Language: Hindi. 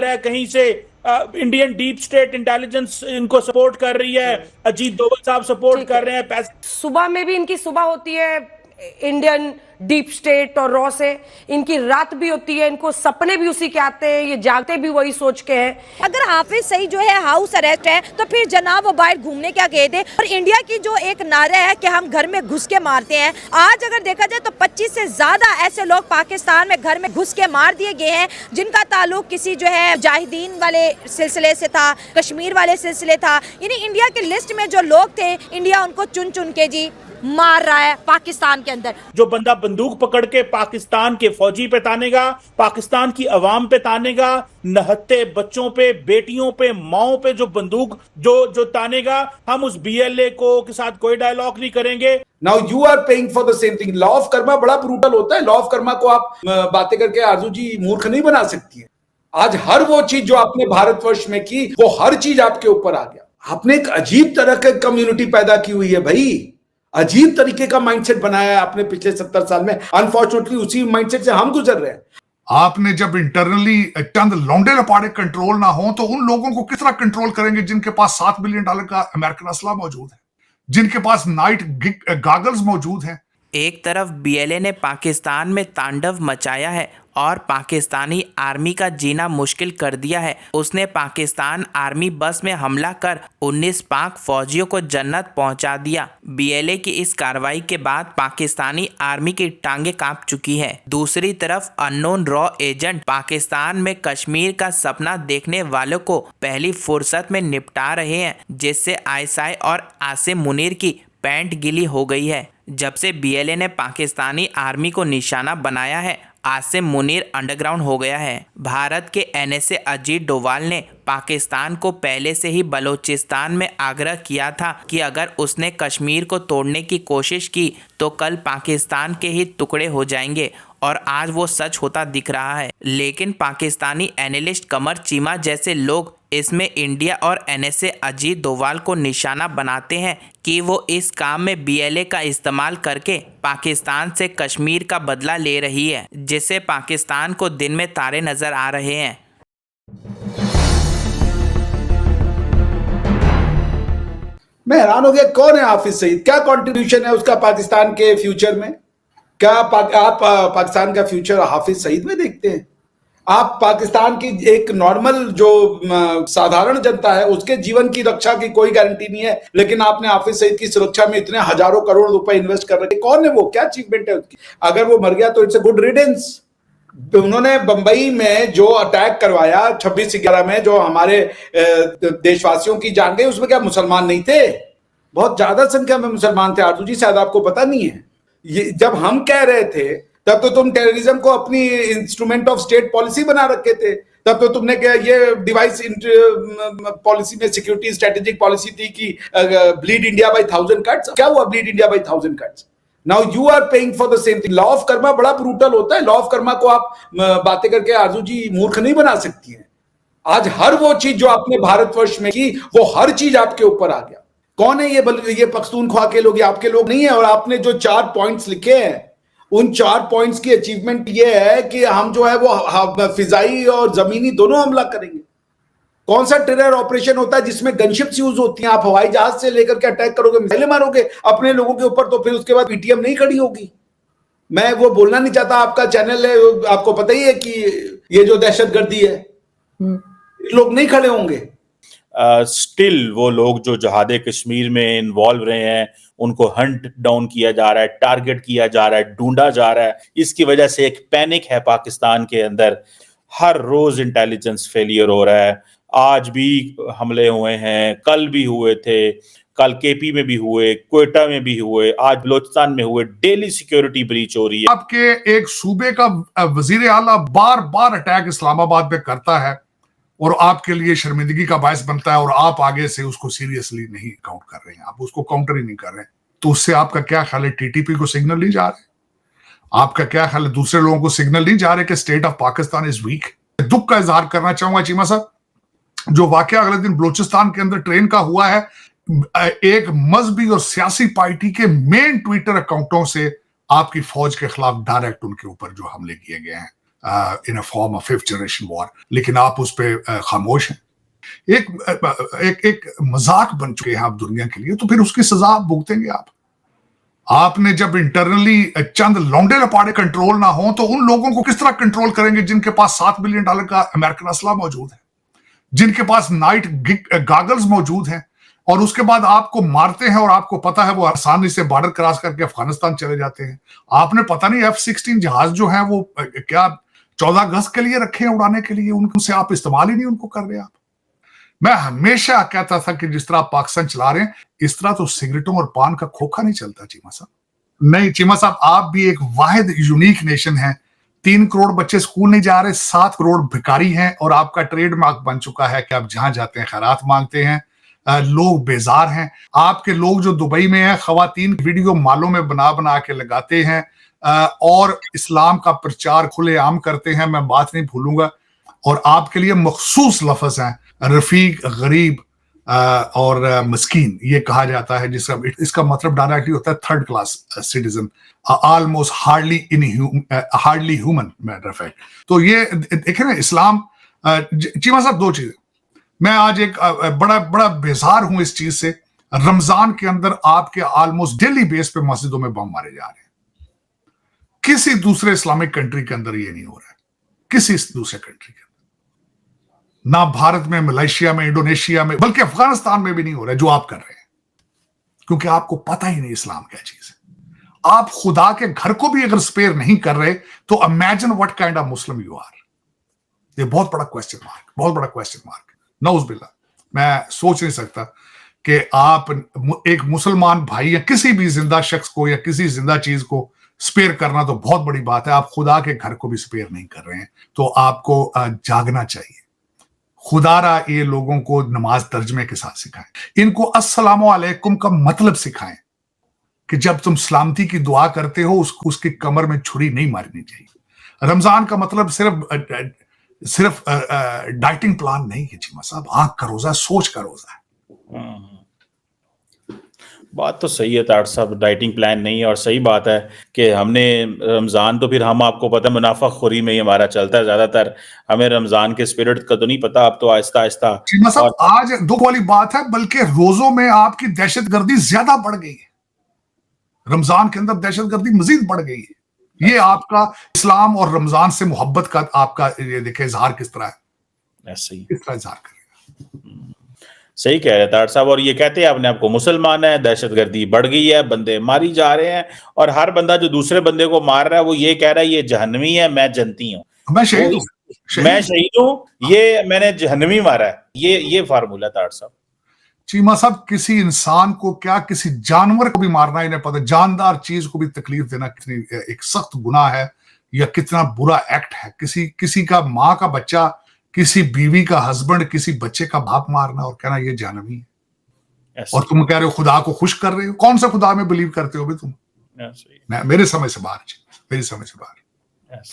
है, कहीं से इंडियन डीप स्टेट इंटेलिजेंस इनको सपोर्ट कर रही है, अजीत डोभाल साहब सपोर्ट कर रहे हैं पैसे। सुबह में भी इनकी सुबह होती है इंडियन डीप स्टेट और रॉ से, इनकी रात भी होती है, इनको सपने भी उसी के आते हैं, ये जागते भी वही सोच के हैं। अगर हाफिज सईद जो है हाउस अरेस्ट है तो फिर जनाब वो बाहर घूमने क्या गए थे? और इंडिया की जो एक नारा है कि हम घर में घुस के मारते हैं, आज अगर देखा जाए तो 25 से ज्यादा ऐसे लोग पाकिस्तान में घर में घुस के मार दिए गए हैं जिनका ताल्लुक किसी जो है मुजाहिदीन वाले सिलसिले से था, कश्मीर वाले सिलसिले था। यानी इंडिया की लिस्ट में जो लोग थे, इंडिया उनको चुन चुन के जी मार रहा है पाकिस्तान के अंदर। जो बंदा बंदूक पकड़ के पाकिस्तान के फौजी पे तानेगा, पाकिस्तान की अवाम पे तानेगा, नहत्ते बच्चों पे, बेटियों पे, माओ पे जो बंदूक जो तानेगा, हम उस बीएलए को के साथ कोई डायलॉग नहीं करेंगे। Now you are paying for the same thing. Law of karma बड़ा ब्रूटल होता है। लॉ ऑफ कर्मा को आप बातें करके आरजू जी मूर्ख नहीं बना सकती है। आज हर वो चीज जो आपने भारतवर्ष में की, वो हर चीज आपके ऊपर आ गया। आपने एक अजीब तरह की कम्युनिटी पैदा की हुई है भाई, अजीब तरीके का माइंडसेट बनाया है आपने पिछले 70 साल में। अनफॉर्चुनेटली उसी माइंडसेट से हम गुजर रहे हैं। आपने जब इंटरनली चंद लौंडे लपाड़े कंट्रोल ना हो तो उन लोगों को किस तरह कंट्रोल करेंगे जिनके पास $7 बिलियन का अमेरिकन असला मौजूद है, जिनके पास नाइट गॉगल्स मौजूद हैं। एक तरफ बीएलए ने पाकिस्तान में तांडव मचाया है और पाकिस्तानी आर्मी का जीना मुश्किल कर दिया है। उसने पाकिस्तान आर्मी बस में हमला कर 19 पाक फौजियों को जन्नत पहुंचा दिया। बीएलए की इस कार्रवाई के बाद पाकिस्तानी आर्मी की टांगें कांप चुकी है। दूसरी तरफ अननोन रॉ एजेंट पाकिस्तान में कश्मीर का सपना देखने वालों को पहली फुर्सत में निपटा रहे हैं, जिससे आईएसआई और आसिम मुनीर की पैंट गिली हो गई है। जब से बीएलए ने पाकिस्तानी आर्मी को निशाना बनाया है, आसिम मुनीर अंडरग्राउंड हो गया है। भारत के एनएसए अजीत डोभाल ने पाकिस्तान को पहले से ही बलूचिस्तान में आग्रह किया था कि अगर उसने कश्मीर को तोड़ने की कोशिश की तो कल पाकिस्तान के ही टुकड़े हो जाएंगे, और आज वो सच होता दिख रहा है। लेकिन पाकिस्तानी एनालिस्ट कमर चीमा जैसे लोग इसमें इंडिया और एनएसए अजीत डोभाल को निशाना बनाते हैं कि वो इस काम में बीएलए का इस्तेमाल करके पाकिस्तान से कश्मीर का बदला ले रही है, जिससे पाकिस्तान को दिन में तारे नजर आ रहे हैं। मैं हैरान हो गया, कौन है हाफिज सईद? क्या कंट्रीब्यूशन है उसका पाकिस्तान के फ्यूचर में? क्या आप पाकिस्तान का फ्यूचर हाफिज सईद में देखते हैं? आप पाकिस्तान की एक नॉर्मल जो साधारण जनता है उसके जीवन की रक्षा की कोई गारंटी नहीं है, लेकिन आपने हाफिज सईद की सुरक्षा में इतने हजारों करोड़ रुपए इन्वेस्ट कर रखे। कौन है वो? क्या अचीवमेंट है उसकी? अगर वो मर गया तो इट्स अ गुड रिडेंस। उन्होंने बंबई में जो अटैक करवाया 26/11 में, जो हमारे देशवासियों की जान गई, उसमें क्या मुसलमान नहीं थे? बहुत ज्यादा संख्या में मुसलमान थे। आरजू जी शायद आपको पता नहीं है। ये जब हम कह रहे थे तब तो तुम टेररिज्म को अपनी इंस्ट्रूमेंट ऑफ स्टेट पॉलिसी बना रखे थे। तब तो तुमने क्या ये डिवाइस पॉलिसी में सिक्योरिटी स्ट्रेटेजिक पॉलिसी थी कि ब्लीड इंडिया बाय 1000 कट्स। क्या हुआ bleed India by 1000 cuts? Now you are paying for the same thing. Law of karma बड़ा ब्रूटल होता है। लॉ ऑफ कर्मा को आप बातें करके आरजू जी मूर्ख नहीं बना सकती है। आज हर वो चीज जो आपने भारतवर्ष में की, वो हर चीज आपके ऊपर आ गया। कौन है ये पख्तूनख्वा के लोग? ये आपके लोग नहीं है। और आपने जो 4 पॉइंट्स लिखे हैं, उन 4 पॉइंट्स की अचीवमेंट ये है कि हम जो है वो फिजाई और जमीनी दोनों हमला करेंगे। कौन सा टेरर ऑपरेशन होता है जिसमें गनशिप्स यूज होती हैं? आप हवाई जहाज से लेकर के अटैक करोगे, मिसाइलें मारोगे अपने लोगों के ऊपर, तो फिर उसके बाद पीटीएम नहीं खड़ी होगी। मैं वो बोलना नहीं चाहता, आपका चैनल है, आपको पता ही है कि ये जो दहशतगर्दी है, लोग नहीं खड़े होंगे। स्टिल वो लोग जो जहादे कश्मीर में इन्वॉल्व रहे हैं, उनको हंट डाउन किया जा रहा है, टारगेट किया जा रहा है, ढूंढा जा रहा है। इसकी वजह से एक पैनिक है पाकिस्तान के अंदर। हर रोज इंटेलिजेंस फेलियर हो रहा है। आज भी हमले हुए हैं, कल भी हुए थे, कल केपी में भी हुए, क्वेटा में भी हुए, आज बलोचिस्तान में हुए। डेली सिक्योरिटी ब्रीच हो रही है। आपके एक सूबे का वजीर आला बार बार अटैक इस्लामाबाद पे करता है और आपके लिए शर्मिंदगी का बायस बनता है, और आप आगे से उसको सीरियसली नहीं काउंट कर रहे हैं, आप उसको काउंटर ही नहीं कर रहे हैं। तो उससे आपका क्या ख्याल है? टीटीपी को सिग्नल नहीं जा रहे? आपका क्या ख्याल है? दूसरे लोगों को सिग्नल नहीं जा रहे कि state of Pakistan is weak? दुख का इजहार करना चाहूंगा चीमा साहब, जो वाकया अगले दिन बलूचिस्तान के अंदर ट्रेन का हुआ है, एक मजहबी और सियासी पार्टी के मेन ट्विटर अकाउंटों से आपकी फौज के खिलाफ डायरेक्ट उनके ऊपर जो हमले किए गए हैं। In a form of 5th generation war, लेकिन आप उस पर खामोश हैं। एक मजाक बन चुके हैं आप दुनिया के लिए, तो फिर उसकी सजा आप भुगतेंगे। आपने जब इंटरनली चंद लौंडे लपाड़े कंट्रोल ना हो, तो उन लोगों को किस तरह कंट्रोल करेंगे जिनके पास $7 बिलियन का अमेरिकन असला मौजूद है, जिनके पास नाइट गॉगल्स मौजूद हैं, और उसके बाद आपको मारते हैं और आपको पता है वो आसानी से बॉर्डर क्रॉस करके अफगानिस्तान चले जाते हैं। आपने पता नहीं F-16 जहाज जो है वो क्या 14 अगस्त के लिए रखे हैं उड़ाने के लिए, उनसे आप इस्तेमाल ही नहीं उनको कर रहे। आप, मैं हमेशा कहता था कि जिस तरह आप पाकिस्तान चला रहे हैं, इस तरह तो सिगरेटों और पान का खोखा नहीं चलता चीमा साहब। नहीं चीमा साहब, आप भी एक वाहिद यूनिक नेशन है। 3 करोड़ बच्चे स्कूल नहीं जा रहे, 7 करोड़ भिखारी हैं, और आपका ट्रेडमार्क बन चुका है कि आप जहां जाते हैं खैरात मांगते हैं। लोग बेजार हैं। आपके लोग जो दुबई में हैं, खवातीन वीडियो मालों में बना बना के लगाते हैं और इस्लाम का प्रचार खुलेआम करते हैं। मैं बात नहीं भूलूंगा, और आपके लिए मखसूस लफ्ज हैं रफीक, गरीब और मस्कीन, ये कहा जाता है, जिसका इसका मतलब डायरेक्टली होता है 3rd class citizen, almost hardly human matter of fact. तो ये देखें ना, इस्लाम चीमा साहब, 2 चीजें। मैं आज एक बड़ा बेजार हूं इस चीज से। रमजान के अंदर आपके ऑलमोस्ट डेली बेस पे मस्जिदों में बम मारे जा रहे हैं। किसी दूसरे इस्लामिक कंट्री के अंदर ये नहीं हो रहा है, किसी दूसरे कंट्री के अंदर, ना भारत में, मलेशिया में, इंडोनेशिया में, बल्कि अफगानिस्तान में भी नहीं हो रहा है जो आप कर रहे हैं, क्योंकि आपको पता ही नहीं इस्लाम क्या चीज है। आप खुदा के घर को भी अगर स्पेयर नहीं कर रहे, तो imagine what kind of Muslim you are. ये बहुत बड़ा क्वेश्चन मार्क, बहुत बड़ा क्वेश्चन मार्क। नौज़ुबिल्लाह, मैं सोच नहीं सकता कि आप एक मुसलमान भाई या किसी भी जिंदा शख्स को या किसी जिंदा चीज को स्पेयर करना तो बहुत बड़ी बात है, आप खुदा के घर को भी स्पेयर नहीं कर रहे हैं। तो आपको जागना चाहिए। खुदारा ये लोगों को नमाज तर्जमे के साथ सिखाएं, इनको अस्सलामु अलैकुम का मतलब सिखाएं कि जब तुम सलामती की दुआ करते हो उसकी कमर में छुरी नहीं मारनी चाहिए। रमजान का मतलब सिर्फ डाइटिंग प्लान नहीं है चीमा साहब, आंख का रोजा, सोच का रोजा है। बात तो सही है ताड़ साहब, डाइटिंग प्लान नहीं है, और सही बात है कि हमने रमज़ान तो फिर हम, आपको पता है, मुनाफाखोरी में ही हमारा चलता है ज़्यादातर। हमें रमज़ान के स्पिरिट का तो नहीं पता, अब तो आहिस्ता आहिस्ता। चीमा साहब, आज दुख वाली बात है, बल्कि रोजों में आपकी दहशतगर्दी ज्यादा बढ़ गई है। रमजान के अंदर दहशतगर्दी मजीद बढ़ गई है। ये आपका इस्लाम और रमजान से मोहब्बत का आपका ये देखे इजहार किस तरह है, किस तरह इजहार करेगा। सही कह रहे ताड़ साहब, और ये कहते हैं अपने आपको मुसलमान है, दहशतगर्दी बढ़ गई है, बंदे मारी जा रहे हैं, और हर बंदा जो दूसरे बंदे को मार रहा है वो ये कह रहा है ये जहन्नमी है, मैं जनती हूँ, मैं शहीद हूँ, मैं शहीद हूँ, ये मैंने जहन्नमी मारा है। ये फार्मूला ताड़ साहब। चीमा साहब, किसी इंसान को क्या, किसी जानवर को भी मारना ही नहीं पता, जानदार चीज को भी तकलीफ देना कितनी एक सख्त गुनाह है या कितना बुरा एक्ट है। किसी का माँ का बच्चा, किसी बीवी का हस्बैंड, किसी बच्चे का बाप मारना और कहना ये जानवी है, और तुम कह रहे हो खुदा को खुश कर रहे हो। कौन सा खुदा में बिलीव करते हो भी तुम? मेरे समय से बाहर, मेरी समझ से बाहर।